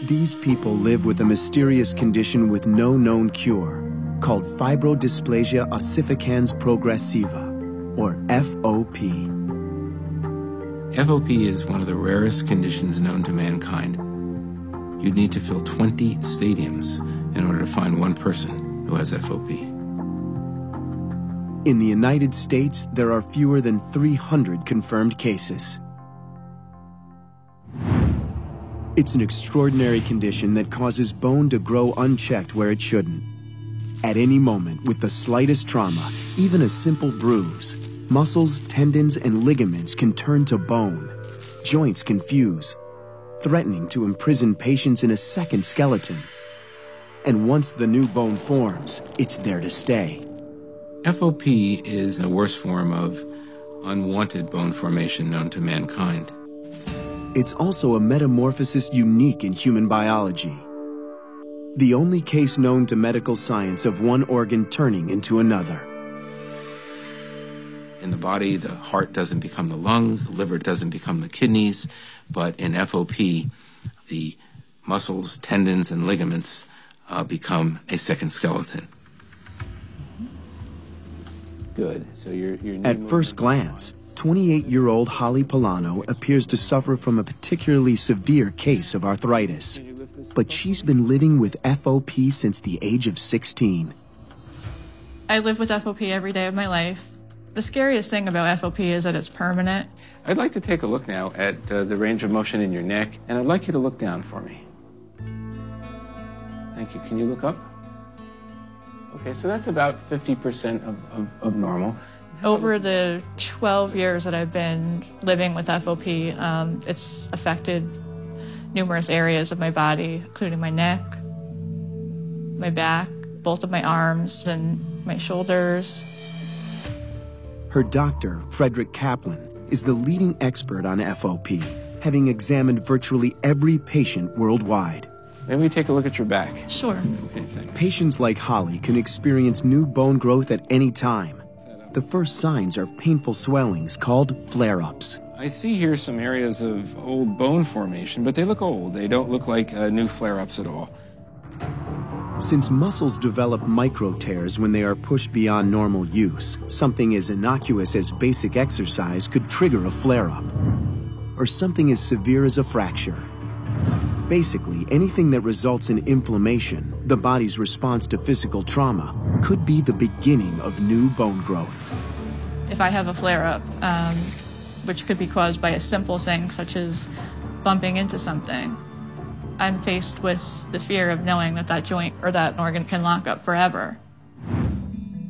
These people live with a mysterious condition with no known cure, called Fibrodysplasia ossificans progressiva, or FOP. FOP is one of the rarest conditions known to mankind. You'd need to fill 20 stadiums in order to find one person who has FOP. In the United States, there are fewer than 300 confirmed cases. It's an extraordinary condition that causes bone to grow unchecked where it shouldn't. At any moment, with the slightest trauma, even a simple bruise, muscles, tendons, and ligaments can turn to bone. Joints can fuse, threatening to imprison patients in a second skeleton. And once the new bone forms, it's there to stay. FOP is the worst form of unwanted bone formation known to mankind. It's also a metamorphosis unique in human biology. The only case known to medical science of one organ turning into another. In the body, the heart doesn't become the lungs, the liver doesn't become the kidneys, but in FOP, the muscles, tendons, and ligaments become a second skeleton. Good. So you're At first glance, 28-year-old Holly Polano appears to suffer from a particularly severe case of arthritis. But she's been living with FOP since the age of 16. I live with FOP every day of my life. The scariest thing about FOP is that it's permanent. I'd like to take a look now at the range of motion in your neck, and I'd like you to look down for me. Thank you. Can you look up? Okay, so that's about 50% of normal. Over the 12 years that I've been living with FOP, it's affected numerous areas of my body, including my neck, my back, both of my arms, and my shoulders. Her doctor, Frederick Kaplan, is the leading expert on FOP, having examined virtually every patient worldwide. Maybe we take a look at your back. Sure. Okay, thanks. Patients like Holly can experience new bone growth at any time. The first signs are painful swellings called flare-ups. I see here some areas of old bone formation, but they look old. They don't look like new flare-ups at all. Since muscles develop micro tears when they are pushed beyond normal use, something as innocuous as basic exercise could trigger a flare-up, or something as severe as a fracture. Basically, anything that results in inflammation, the body's response to physical trauma, could be the beginning of new bone growth. If I have a flare-up, which could be caused by a simple thing such as bumping into something, I'm faced with the fear of knowing that that joint or that organ can lock up forever.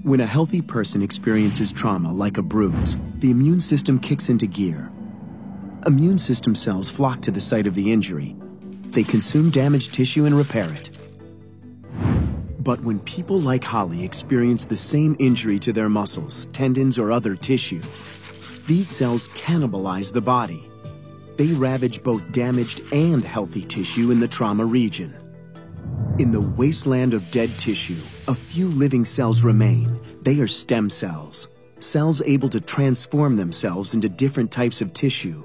When a healthy person experiences trauma like a bruise, the immune system kicks into gear. Immune system cells flock to the site of the injury. They consume damaged tissue and repair it. But when people like Holly experience the same injury to their muscles, tendons, or other tissue, these cells cannibalize the body. They ravage both damaged and healthy tissue in the trauma region. In the wasteland of dead tissue, a few living cells remain. They are stem cells, cells able to transform themselves into different types of tissue.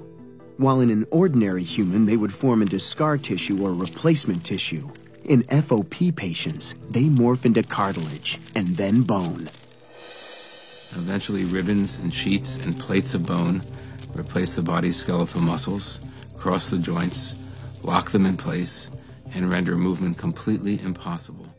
While in an ordinary human, they would form into scar tissue or replacement tissue. In FOP patients, they morph into cartilage and then bone. Eventually, ribbons and sheets and plates of bone replace the body's skeletal muscles, cross the joints, lock them in place, and render movement completely impossible.